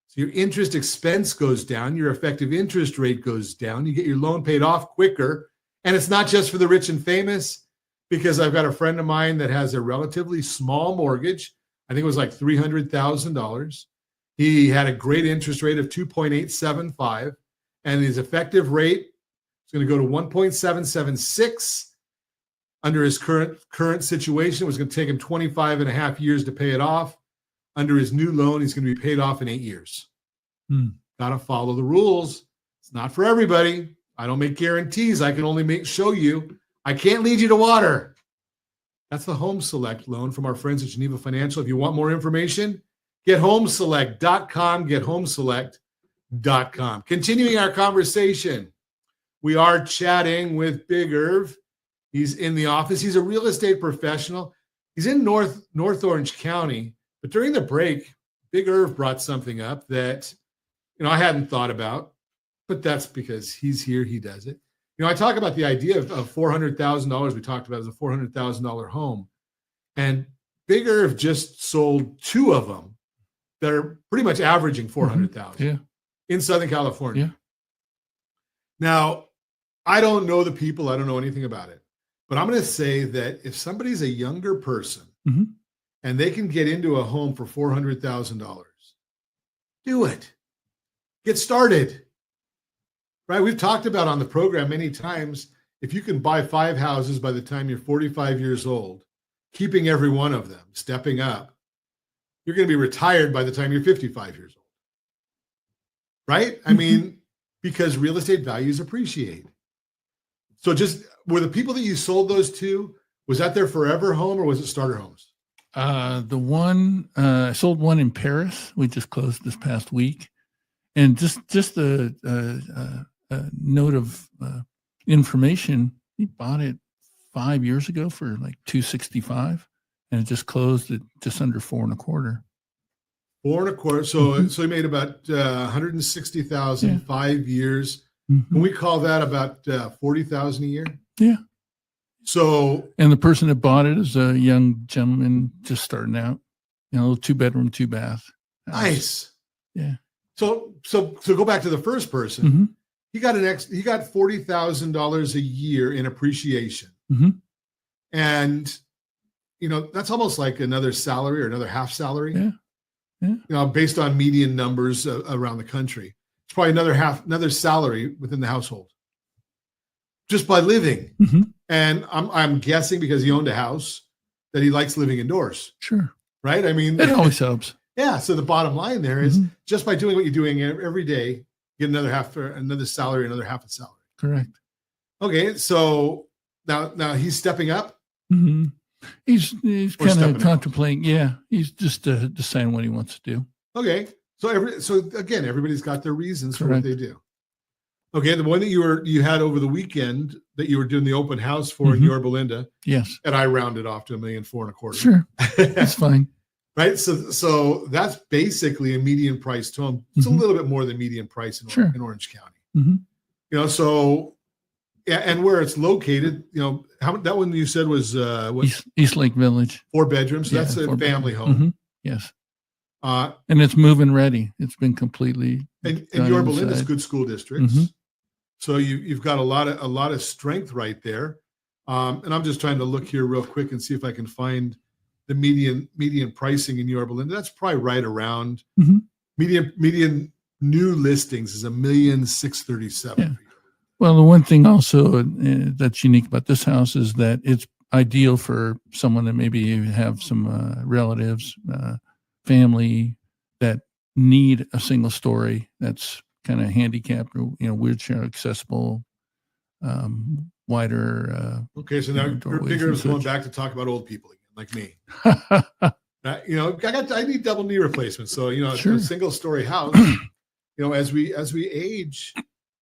So your interest expense goes down, your effective interest rate goes down, you get your loan paid off quicker. And it's not just for the rich and famous, because I've got a friend of mine that has a relatively small mortgage. I think it was like $300,000. He had a great interest rate of 2.875, and his effective rate is going to go to 1.776. Under his current situation, it was going to take him 25 and a half years to pay it off. Under his new loan, he's going to be paid off in 8 years. Got to follow the rules. It's not for everybody. I don't make guarantees. I can only show you. I can't lead you to water. That's the Home Select loan from our friends at Geneva Financial. If you want more information, get homeselect.com, get homeselect.com. Continuing our conversation, we are chatting with Big Irv. He's in the office. He's a real estate professional. He's in North Orange County. But during the break, Big Irv brought something up that, I hadn't thought about, but that's because he's here. He does it. I talk about the idea of $400,000. We talked about as a $400,000 home. And Big Irv just sold 2 of them that are pretty much averaging $400,000 in Southern California. Now, I don't know the people. I don't know anything about it. But I'm going to say that if somebody's a younger person and they can get into a home for $400,000, do it. Get started. Right? We've talked about on the program many times, if you can buy 5 houses by the time you're 45 years old, keeping every one of them, stepping up, you're going to be retired by the time you're 55 years old. Right? I mean, because real estate values appreciate. So were the people that you sold those to, was that their forever home or was it starter homes? I sold one in Paris. We just closed this past week. And just a note of information, he bought it 5 years ago for like $265, and it just closed at just under 4.25. 4.25. So he made about $160,000 5 years. Can we call that about $40,000 a year? Yeah. So, and the person that bought it is a young gentleman just starting out, 2-bedroom, 2-bath. Nice. Yeah. So go back to the first person. He got $40,000 a year in appreciation. And that's almost like another salary or another half salary. Yeah. Based on median numbers around the country. It's probably another salary within the household. just by living. Mm-hmm. And I'm guessing because he owned a house that he likes living indoors, Sure. right? I mean, It always helps. yeah. So the bottom line there is Mhm. just by doing what you're doing every day, get another salary, another half a salary. Correct. Okay, so now he's stepping up. Mm-hmm. He's Or kind stepping of out. contemplating. Yeah, he's just deciding what he wants to do. Okay, so again, everybody's got their reasons for what Correct. they do. Okay, the one that you had over the weekend that you were doing the open house for in Mhm. Yorba Linda, Yes. and I rounded off to $1,425,000. Sure. That's fine. Right, so that's basically a median price to home. It's Mhm. a little bit more than median price Sure. in Orange County. Mhm. So yeah, and where it's located, how that one you said was what, East Lake Village. 4 bedrooms. So Yeah, that's a 4 family bedroom. home. Mhm. Yes. Uh, And it's moving ready. It's been completely. and done Yorba Linda's inside. good school districts. Mhm. So you've got a lot of strength right there. And I'm just trying to look here real quick and see if I can find the median pricing in Yorba Linda. That's probably right around Mhm. median new listings is $1,637,000. Yeah. Well, the one thing also that's unique about this house is that it's ideal for someone that maybe have some relatives, family that need a single story that's kind of handicapped or wheelchair accessible, wider. Okay, so now doorways Bigger and is going such. back to talk about old people again, like me. I need double knee replacements. So Sure. a single story house. As we age,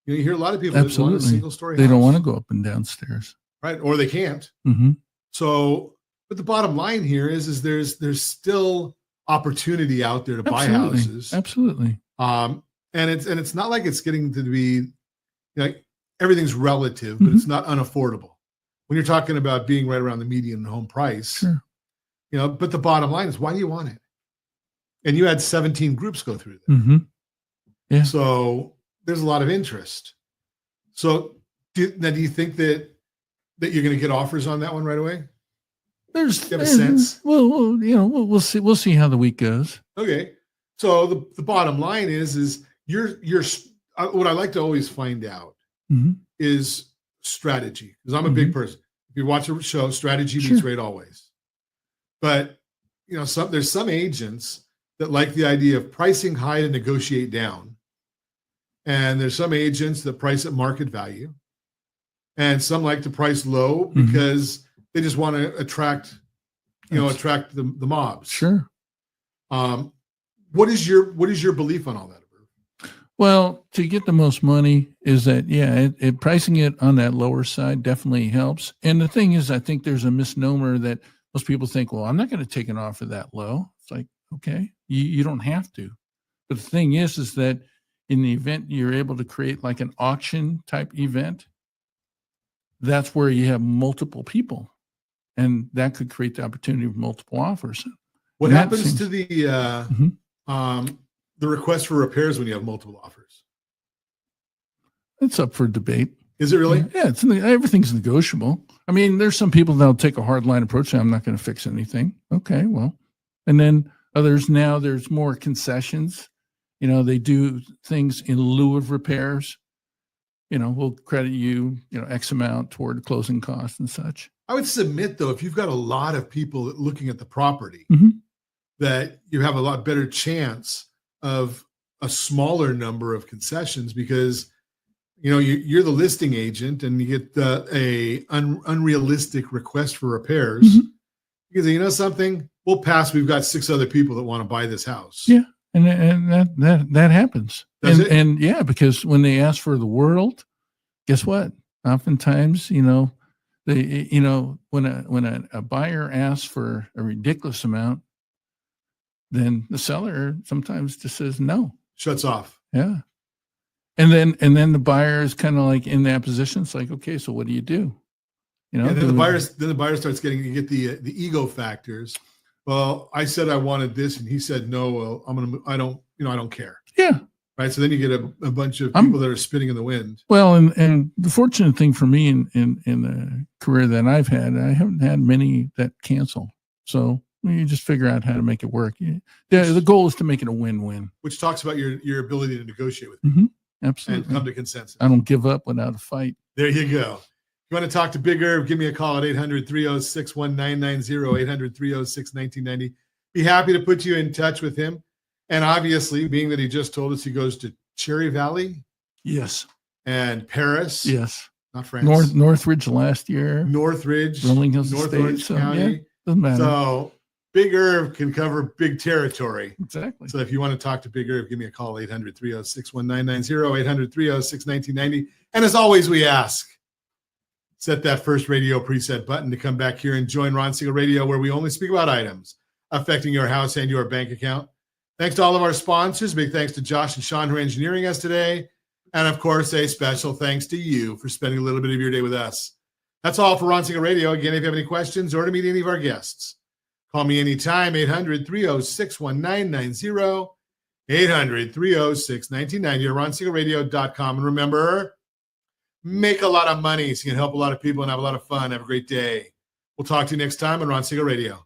you hear a lot of people that want a Absolutely. single story. They don't house, want to go up and down stairs. right, or they can't. Mm-hmm. So, but the bottom line here is there's still opportunity out there to buy Absolutely. houses. Absolutely. And it's not like it's getting to be everything's relative, but Mhm. it's not unaffordable. When you're talking about being right around the median home price, Sure. but the bottom line is, why do you want it? And you had 17 groups go through that. Mm-hmm. Yeah. So there's a lot of interest. So do you think that you're going to get offers on that one right away? There's You have a sense? Well, we'll see. We'll see how the week goes. Okay. So the bottom line is you're what I like to always find out Mm-hmm. is strategy, because I'm a big person. If you watch a show, strategy beats Sure. rate always. But there's some agents that like the idea of pricing high to negotiate down, and there's some agents that price at market value, and some like to price low Mhm. because they just want to attract the mobs. Sure. What is your belief on all that? Well, to get the most money is that, pricing it on that lower side definitely helps. And the thing is, I think there's a misnomer that most people think, well, I'm not going to take an offer that low. It's like, okay, you don't have to. But the thing is that in the event you're able to create like an auction type event, that's where you have multiple people. And that could create the opportunity for multiple offers. What And that happens seems- to the Mhm. the request for repairs when you have multiple offers? It's up for debate. Is it really? Yeah, everything's negotiable. I mean, there's some people that'll take a hard line approach. I'm not going to fix anything. Okay, well, and then others now there's more concessions. They do things in lieu of repairs. We'll credit you, X amount toward closing costs and such. I would submit, though, if you've got a lot of people looking at the property, Mhm. that you have a lot better chance of a smaller number of concessions, because you're the listing agent and you get a unrealistic request for repairs. Mhm. Because something, we'll pass. We've got 6 other people that want to buy this house. Yeah, and that happens. Does it? And yeah, because when they ask for the world, guess what? Oftentimes, when a buyer asks for a ridiculous amount, then the seller sometimes just says no. Shuts off. Yeah. And then the buyer is kind of like in that position. It's like, okay, so what do you do? And then the buyer starts getting, you get the ego factors. Well, I said I wanted this, and he said no. Well, I don't care. Yeah. Right. So then you get a bunch of people that are spinning in the wind. Well, and the fortunate thing for me in the career that I've had, I haven't had many that cancel. So you just figure out how to make it work. The goal is to make it a win-win. Which talks about your ability to negotiate with Mm-hmm. and Absolutely. come to consensus. I don't give up without a fight. There you go. If you want to talk to Big Irv, give me a call at 800-306-1990, 800-306-1990. Be happy to put you in touch with him. And obviously, being that he just told us he goes to Cherry Valley. Yes. And Paris. Yes. Not France. Northridge last year. Northridge. North Orange County. Yeah, doesn't matter. So Big Irv can cover big territory. Exactly. So if you want to talk to Big Irv, give me a call, 800-306-1990, 800-306-1990. And as always, we ask, set that first radio preset button to come back here and join Ron Siegel Radio, where we only speak about items affecting your house and your bank account. Thanks to all of our sponsors. Big thanks to Josh and Sean who are engineering us today. And of course, a special thanks to you for spending a little bit of your day with us. That's all for Ron Siegel Radio. Again, if you have any questions or to meet any of our guests, call me anytime, 800-306-1990, 800-306-1990, or RonSiegelRadio.com. And remember, make a lot of money so you can help a lot of people and have a lot of fun. Have a great day. We'll talk to you next time on Ron Siegel Radio.